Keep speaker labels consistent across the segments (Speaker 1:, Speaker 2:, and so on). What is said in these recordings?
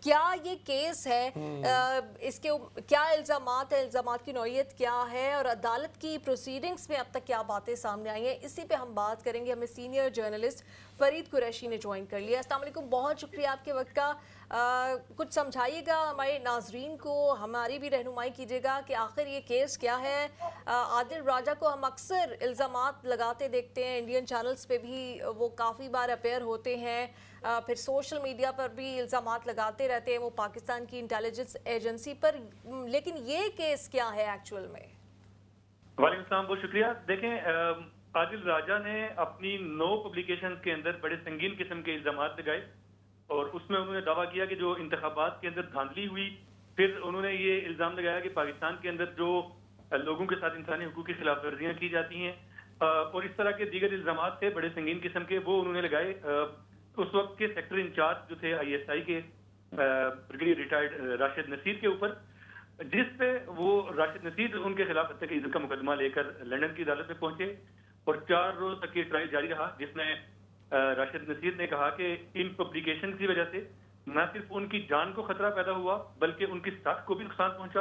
Speaker 1: کیا یہ کیس ہے، اس کے کیا الزامات ہیں، الزامات کی نوعیت کیا ہے اور عدالت کی پروسیڈنگز میں اب تک کیا باتیں سامنے آئی ہیں، اسی پہ ہم بات کریں گے. ہمیں سینئر جرنلسٹ فرید قریشی نے جوائن کر لیا. السلام علیکم، بہت شکریہ آپ کے وقت کا. کچھ سمجھائیے گا ہمارے ناظرین کو، ہماری بھی رہنمائی کیجیے گا کہ آخر یہ کیس کیا ہے. عادل راجہ کو ہم اکثر الزامات لگاتے دیکھتے ہیں، انڈین چینلز پہ بھی وہ کافی بار اپیئر ہوتے ہیں، پھر سوشل میڈیا پر بھی الزامات لگاتے رہتے ہیں وہ پاکستان کی انٹیلیجنس ایجنسی پر، لیکن یہ کیس کیا ہے ایکچوئل میں؟
Speaker 2: وعلیکم السلام، بہت شکریہ. دیکھیں، عادل راجہ نے اپنی 9 پبلیکیشنز کے اندر بڑے سنگین قسم کے الزامات لگائے اور اس میں انہوں نے دعویٰ کیا کہ جو انتخابات کے اندر دھاندلی ہوئی. پھر انہوں نے یہ الزام لگایا کہ پاکستان کے اندر جو لوگوں کے ساتھ انسانی حقوق کی خلاف ورزیاں کی جاتی ہیں اور اس طرح کے دیگر الزامات تھے بڑے سنگین قسم کے، وہ انہوں نے لگائے اس وقت کے سیکٹر انچارج جو تھے ISI کے بریگیڈیئر ریٹائرڈ راشد نصیر کے اوپر، جس پہ وہ راشد نصیر ان کے خلاف حتیٰ کہ عزت کا مقدمہ لے کر لندن کی عدالت میں پہنچے اور 4 روز تک یہ ٹرائل جاری رہا، جس میں راشد نصیر نے کہا کہ ان پبلیکیشن کی وجہ سے نہ صرف ان کی جان کو خطرہ پیدا ہوا بلکہ ان کی ساکھ کو بھی نقصان پہنچا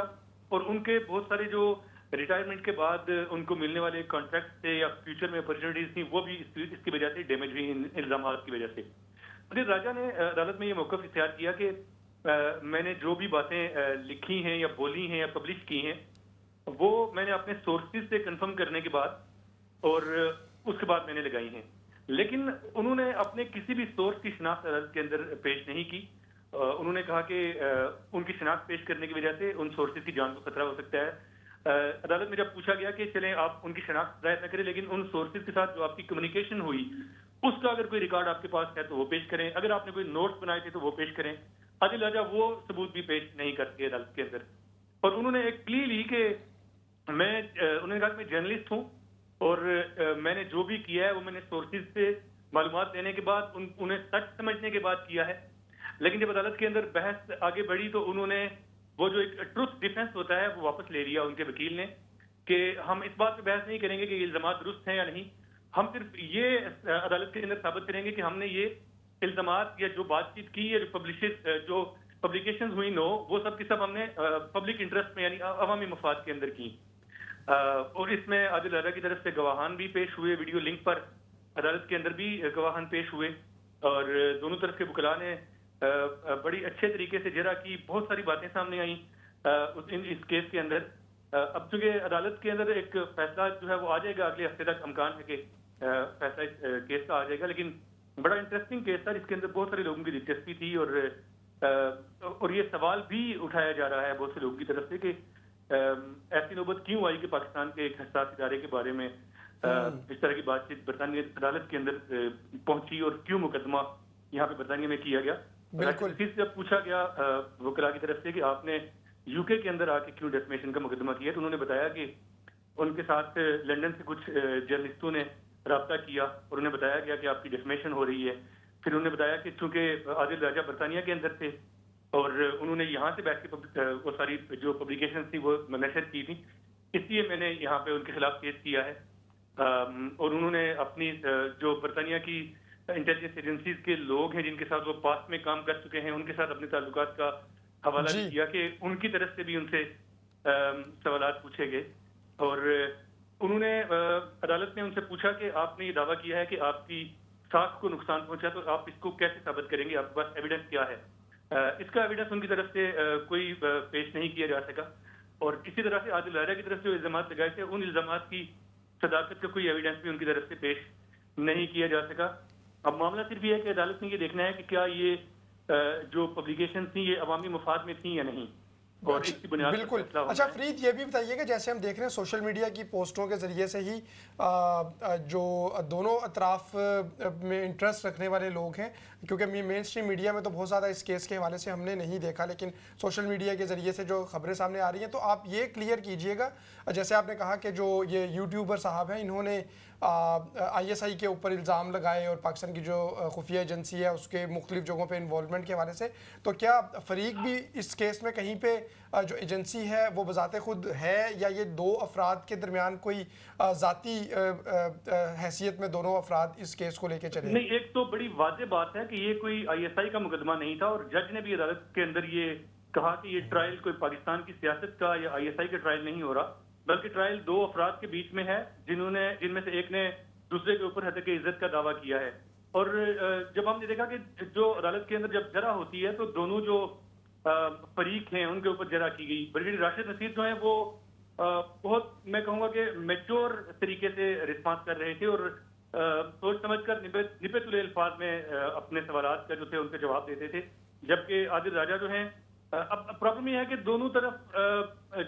Speaker 2: اور ان کے بہت سارے جو ریٹائرمنٹ کے بعد ان کو ملنے والے کانٹریکٹ تھے یا فیوچر میں اپرچونیٹیز تھیں وہ بھی اس کی وجہ سے ڈیمیج ہوئی ان الزامات کی وجہ سے. عادل راجہ نے عدالت میں یہ موقف اختیار کیا کہ میں نے جو بھی باتیں لکھی ہیں یا بولی ہیں یا پبلش کی ہیں وہ میں نے اپنے سورسز سے کنفرم کرنے کے بعد اور اس کے بعد میں نے لگائی ہیں، لیکن انہوں نے اپنے کسی بھی سورس کی شناخت عدالت کے اندر پیش نہیں کی. انہوں نے کہا کہ ان کی شناخت پیش کرنے کی وجہ سے ان سورسز کی جان کو خطرہ ہو سکتا ہے. عدالت میں جب پوچھا گیا کہ چلیں آپ ان کی شناخت ظاہر نہ کریں لیکن ان سورسز کے ساتھ جو آپ کی کمیونیکیشن ہوئی اس کا اگر کوئی ریکارڈ آپ کے پاس ہے تو وہ پیش کریں، اگر آپ نے کوئی نوٹس بنائے تھے تو وہ پیش کریں. عادل راجہ وہ ثبوت بھی پیش نہیں کر سکے عدالت کے اندر اور انہوں نے ایک پلی لی کہ انہوں نے کہا کہ میں جرنلسٹ ہوں اور میں نے جو بھی کیا ہے وہ میں نے سورسز سے معلومات لینے کے بعد انہیں سچ سمجھنے کے بعد کیا ہے. لیکن جب عدالت کے اندر بحث آگے بڑھی تو انہوں نے وہ جو ایک ٹروتھ ڈیفنس ہوتا ہے وہ واپس لے لیا ان کے وکیل نے کہ ہم اس بات پہ بحث نہیں کریں گے کہ یہ الزامات درست ہیں یا نہیں، ہم صرف یہ عدالت کے اندر ثابت کریں گے کہ ہم نے یہ الزامات یا جو بات چیت کی یا جو پبلیکیشنز ہوئی 9 وہ سب کی سب ہم نے پبلک انٹرسٹ میں یعنی عوامی مفاد کے اندر کی. اور اس میں عادل راجہ کی طرف سے گواہان بھی پیش ہوئے، ویڈیو لنک پر عدالت کے اندر بھی گواہان پیش ہوئے اور دونوں طرف کے وکلاء نے بڑی اچھے طریقے سے جرح کی. بہت ساری باتیں سامنے آئیں اس کیس کے اندر. اب چونکہ عدالت کے اندر ایک فیصلہ جو ہے وہ آ جائے گا اگلے ہفتے تک، امکان ہے کہ فیصلہ اس کیس کا آ جائے گا، لیکن بڑا انٹرسٹنگ کیس تھا جس کے اندر بہت سارے لوگوں کی دلچسپی تھی اور یہ سوال بھی اٹھایا جا رہا ہے بہت سے لوگوں کی طرف سے کہ ایسی نوبت کیوں آئی کہ پاکستان کے ایک حساس ادارے کے بارے میں اس طرح کی بات چیت برطانیہ عدالت کے اندر پہنچی اور کیوں مقدمہ یہاں پہ برطانیہ میں کیا گیا. بالکل اسی سے جب پوچھا گیا وکلاء کی طرف سے کہ آپ نے UK کے اندر آ کے کیوں ڈیفیمیشن کا مقدمہ کیا، تو انہوں نے بتایا کہ ان کے ساتھ لندن سے کچھ جرنلسٹوں نے رابطہ کیا اور انہیں بتایا گیا کہ آپ کی ڈیفیمیشن ہو رہی ہے. پھر انہوں نے بتایا کہ چونکہ عادل راجہ برطانیہ کے اندر تھے اور انہوں نے یہاں سے بیٹھ کے وہ ساری جو پبلیکیشن تھی وہ نشر کی تھی، اس لیے میں نے یہاں پہ ان کے خلاف کیس کیا ہے. اور انہوں نے اپنی جو برطانیہ کی انٹیلیجنس ایجنسیز کے لوگ ہیں جن کے ساتھ وہ پاسٹ میں کام کر چکے ہیں ان کے ساتھ اپنے تعلقات کا حوالہ بھی کیا کہ ان کی طرف سے بھی ان سے سوالات پوچھے گئے. اور انہوں نے عدالت نے ان سے پوچھا کہ آپ نے یہ دعویٰ کیا ہے کہ آپ کی ساکھ کو نقصان پہنچا تو آپ اس کو کیسے ثابت کریں گے، آپ کے پاس ایویڈنس کیا ہے. اس کا ایویڈنس ان کی طرف سے کوئی پیش نہیں کیا جا سکا اور اسی طرح سے عادل راجہ کی طرف سے جو الزامات لگائے تھے ان الزامات کی صداقت کا کوئی ایویڈنس بھی ان کی طرف سے پیش نہیں کیا جا سکا. اب معاملہ صرف یہ ہے کہ عدالت نے یہ دیکھنا ہے کہ کیا یہ جو پبلیکیشن تھیں یہ عوامی مفاد میں تھیں یا نہیں اور اس کی بنیاد
Speaker 3: بالکل. اچھا فرید یہ بھی بتائیے کہ جیسے ہم دیکھ رہے ہیں سوشل میڈیا کی پوسٹوں کے ذریعے سے ہی جو دونوں اطراف میں انٹرسٹ رکھنے والے لوگ ہیں، کیونکہ مین اسٹریم میڈیا میں تو بہت زیادہ اس کیس کے حوالے سے ہم نے نہیں دیکھا، لیکن سوشل میڈیا کے ذریعے سے جو خبریں سامنے آ رہی ہیں تو آپ یہ کلیئر کیجئے گا، جیسے آپ نے کہا کہ جو یہ یوٹیوبر صاحب ہیں انہوں نے ISI के ऊपर इल्ज़ाम लगाए और पाकिस्तान की जो खुफिया एजेंसी है उसके मुख्तलिफ जगहों पे इन्वॉल्वमेंट के हवाले से, तो क्या फरीक भी इस केस में कहीं पे जो एजेंसी है वो बजाते खुद है, या ये दो अफराद के दरमियान कोई ज़ाती हैसियत में दोनों अफराद इस केस को लेके चले?
Speaker 2: नहीं, एक तो बड़ी वाज़ेह बात है कि ये कोई ISI का मुकदमा नहीं था, और जज ने भी अदालत के अंदर ये कहा कि ये ट्रायल कोई पाकिस्तान की सियासत का या ISI का ट्रायल नहीं हो रहा, बल्कि ट्रायल दो अफराद के बीच में है जिनमें से एक ने दूसरे के ऊपर हत्या की इज्जत का दावा किया है। और जब हमने देखा कि जो अदालत के अंदर जब जरा होती है तो दोनों जो फरीक हैं उनके ऊपर जरा की गई। ब्रिगेडियर राशिद नसीर जो है वो बहुत, मैं कहूँगा कि मैच्योर तरीके से रिस्पॉन्स कर रहे थे और सोच समझ कर निपे अल्फाज में अपने सवालात का जो थे उनके जवाब देते थे। जबकि आदिल राजा जो हैं, अब प्रॉब्लम ये है कि दोनों तरफ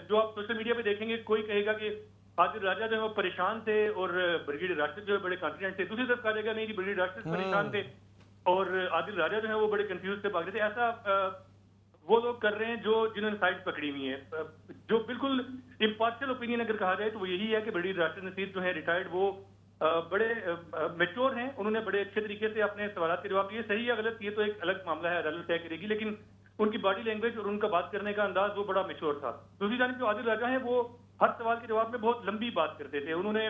Speaker 2: जो आप सोशल मीडिया पे देखेंगे, कोई कहेगा कि आदिल राजा जो है वो परेशान थे और ब्रिगेडियर राशिद जो है बड़े कॉन्फिडेंट थे, दूसरी तरफ कहा जाएगा नहीं जी ब्रिगेडियर राशिद परेशान थे और आदिल राजा जो है वो बड़े कंफ्यूज थे, भाग रहे थे। ऐसा वो लोग कर रहे हैं जिन्होंने साइड पकड़ी हुई है। जो बिल्कुल इम्पार्शियल ओपिनियन अगर कहा जाए तो वो यही है कि ब्रिगेडियर राशिद नसीर जो है रिटायर्ड, वो बड़े मैच्योर हैं, उन्होंने बड़े अच्छे तरीके से अपने सवालों के जवाब दिए। सही या गलत ये तो एक अलग मामला है, अदालत तय करेगी, लेकिन उनकी बॉडी लैंग्वेज और उनका बात करने का अंदाज वो बड़ा मैच्योर था। दूसरी जानिब जो आदिल राजा है वो हर सवाल के जवाब में बहुत लंबी बात करते थे। उन्होंने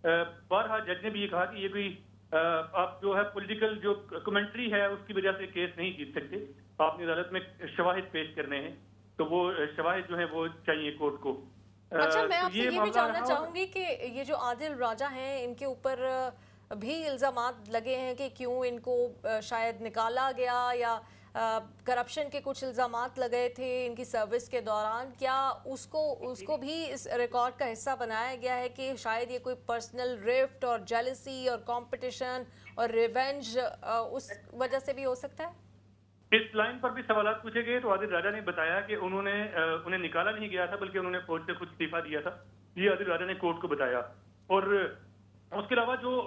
Speaker 2: बारहा जज ने भी ये कहा कि ये कोई आप जो है पॉलिटिकल जो कमेंट्री है उसकी वजह से केस नहीं जीत सकते, आपने अदालत में शवाहिद पेश करने हैं, तो वो शवाहिद जो है वो चाहिए कोर्ट को।
Speaker 1: अच्छा, मैं आपसे ये भी जानना
Speaker 2: रहा।
Speaker 1: चाहूंगी कि ये जो आदिल राजा हैं इनके ऊपर भी इल्ज़ामात लगे हैं कि क्यों इनको शायद निकाला गया, या करप्शन के कुछ इल्ज़ामात लगे थे इनकी सर्विस के दौरान। क्या उसको भी इस रिकॉर्ड का हिस्सा बनाया गया है कि शायद ये कोई पर्सनल रिफ्ट और जेलसी और कंपटीशन और रिवेंज उस वजह से भी हो सकता है?
Speaker 2: इस लाइन पर भी सवाल पूछे गए तो आदिल राजा ने बताया कि उन्हें निकाला नहीं गया था, बल्कि उन्होंने फौज से खुद इस्तीफा दिया था। ये आदिल राजा ने कोर्ट को बताया। और उसके अलावा जो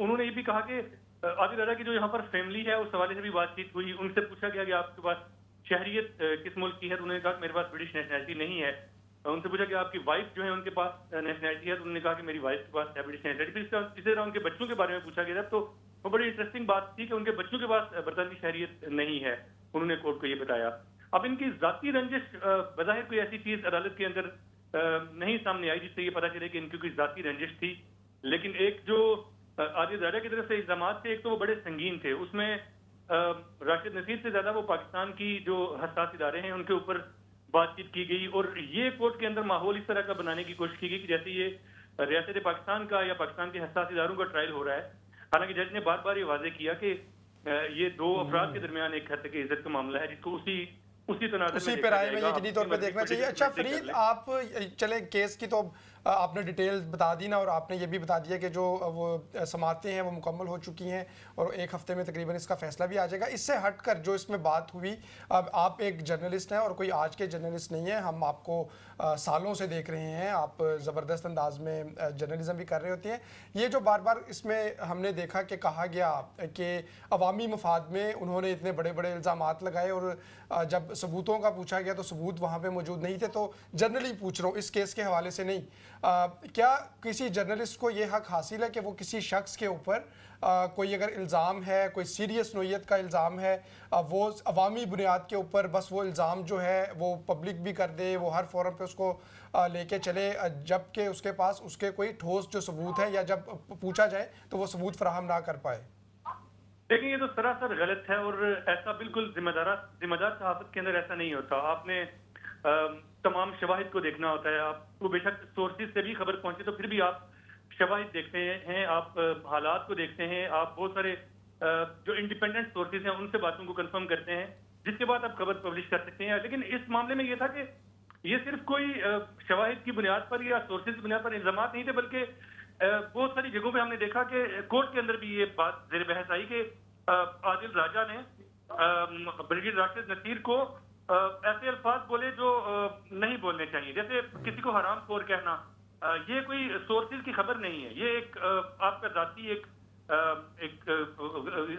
Speaker 2: उन्होंने ये भी कहा कि आदिल राजा की जो यहाँ पर फैमिली है उस हवाले से भी बातचीत हुई। उनसे पूछा गया कि आपके पास शहरियत किस मुल्क की है, तो उन्होंने कहा कि मेरे पास ब्रिटिश नेशनैलिटी नहीं है। उनसे पूछा कि आपकी वाइफ जो है उनके पास नेशनैलिटी है, तो उन्होंने कहा कि मेरी वाइफ के पास है ब्रिटिश नेशनैलिटी। इसी तरह उनके बच्चों के बारे में पूछा गया तो वो बड़ी इंटरेस्टिंग बात थी कि उनके बच्चों के पास बरतानवी शहरियत नहीं है, उन्होंने कोर्ट को ये बताया। अब इनकी जाती रंजिश बज़ाहिर कोई ऐसी चीज अदालत के अंदर नहीं सामने आई जिससे ये पता चले कि इनकी कोई जाती रंजिश थी, लेकिन एक जो आदिल राजा की तरफ से इल्जाम थे, एक तो वो बड़े संगीन थे। उसमें राशिद नसीर से ज्यादा वो पाकिस्तान की जो हसास इदारे हैं उनके ऊपर बातचीत की गई, और ये कोर्ट के अंदर माहौल इस तरह का बनाने की कोशिश की गई कि जैसे ये रियासत पाकिस्तान का या पाकिस्तान के हसास इदारों का ट्रायल हो रहा है। हालांकि जज ने बार बार ये वाजे किया कि ये दो अफराद के दरमियान एक हद तक इज्जत का मामला है जिसको उसी
Speaker 3: पे राय में यकीनी तौर पे देखना चाहिए। अच्छा फरीद, आप चले केस की तो आपने डिटेल बता दी ना, और आपने ये भी बता दिया कि जो वो समातें हैं वो मुकम्मल हो चुकी हैं और एक हफ्ते में तकरीबन इसका फैसला भी आ जाएगा। इससे हटकर जो इसमें बात हुई, अब आप एक जर्नलिस्ट हैं और कोई आज के जर्नलिस्ट नहीं है, हम आपको सालों से देख रहे हैं, आप ज़बरदस्त अंदाज में जर्नलिज्म भी कर रहे होते हैं। ये जो बार बार इसमें हमने देखा कि कहा गया कि अवामी मफाद में उन्होंने इतने बड़े बड़े इल्ज़ामात लगाए, और जब सबूतों का पूछा गया तो सबूत वहाँ पे मौजूद नहीं थे। तो जनरली पूछ रहा हूँ, इस केस के हवाले से नहीं, क्या किसी जर्नलिस्ट को ये हक हासिल है कि वो किसी शख्स के ऊपर कोई अगर इल्ज़ाम है, कोई सीरियस नोयत का इल्ज़ाम है, वो अवामी बुनियाद के ऊपर बस वो इल्ज़ाम जो है वो पब्लिक भी कर दे, वो हर फोरम पे उसको लेके चले, जबकि उसके पास उसके कोई ठोस जो सबूत है या जब पूछा जाए तो वो सबूत फराहम ना कर पाए?
Speaker 2: देखिए, ये तो सरासर गलत है और ऐसा बिल्कुल जिम्मेदार सहाफत के अंदर ऐसा नहीं होता। आपने तमाम शवाहिद को देखना होता है। आपको बेशक सोर्सेज से भी खबर पहुंचे तो फिर भी आप शवाहिद देखते हैं, आप हालात को देखते हैं, आप बहुत सारे जो इंडिपेंडेंट सोर्सेज हैं उनसे बातों को कंफर्म करते हैं, जिसके बाद आप खबर पब्लिश कर सकते हैं। लेकिन इस मामले में ये था कि ये सिर्फ कोई शवाहिद की बुनियाद पर या सोर्सेज की बुनियाद पर इल्जाम नहीं थे, बल्कि बहुत सारी जगहों पे हमने देखा कि कोर्ट के अंदर भी ये बात ज़ेर बहस आई कि आदिल राजा ने ब्रिगेडियर राशिद नसीर को ऐसे अल्फाज बोले जो नहीं बोलने चाहिए, जैसे किसी को हराम खोर कहना। ये कोई सोर्सेज की खबर नहीं है, ये एक आपका जाती एक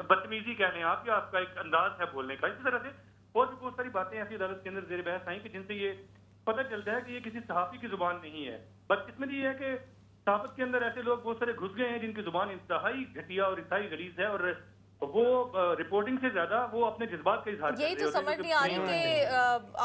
Speaker 2: बदतमीजी कह लें आप, या आपका एक अंदाज है बोलने का। इसी तरह से और भी बहुत सारी बातें ऐसी अदालत के अंदर ज़ेर बहस आई कि जिनसे ये पता चलता है कि ये किसी सहाफ़ी की जुबान नहीं है। बदकिस्मती ये है कि सहाफत के अंदर ऐसे लोग बहुत सारे घुस गए हैं जिनकी जुबान इंतहाई घटिया और इंतहाई गलीज है, और वो रिपोर्टिंग से ज्यादा वो अपने जज्बात का इजहार
Speaker 1: यही तो समझ नहीं आ रही कि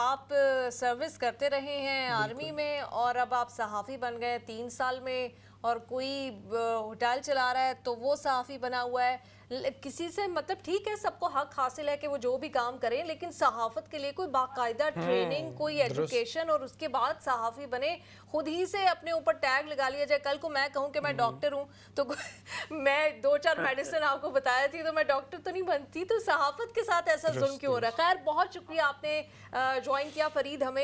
Speaker 1: आप सर्विस करते रहे हैं आर्मी में और अब आप सहाफ़ी बन गए 3 साल में, और कोई होटल चला रहा है तो वो सहाफ़ी बना हुआ है। किसी से मतलब ठीक है, सबको हक हासिल है कि वो जो भी काम करें, लेकिन सहाफ़त के लिए कोई बाकायदा ट्रेनिंग, कोई एजुकेशन, और उसके बाद सहाफ़ी बने, खुद ही से अपने ऊपर टैग लगा लिया जाए। कल को मैं कहूँ कि मैं डॉक्टर हूँ तो मैं 2-4 मेडिसिन आपको बताया थी तो मैं डॉक्टर तो नहीं बनती, तो सहाफ़त के साथ ऐसा जुल्म क्यों हो रहा है। खैर, बहुत शुक्रिया आपने ज्वाइन किया फरीद हमें।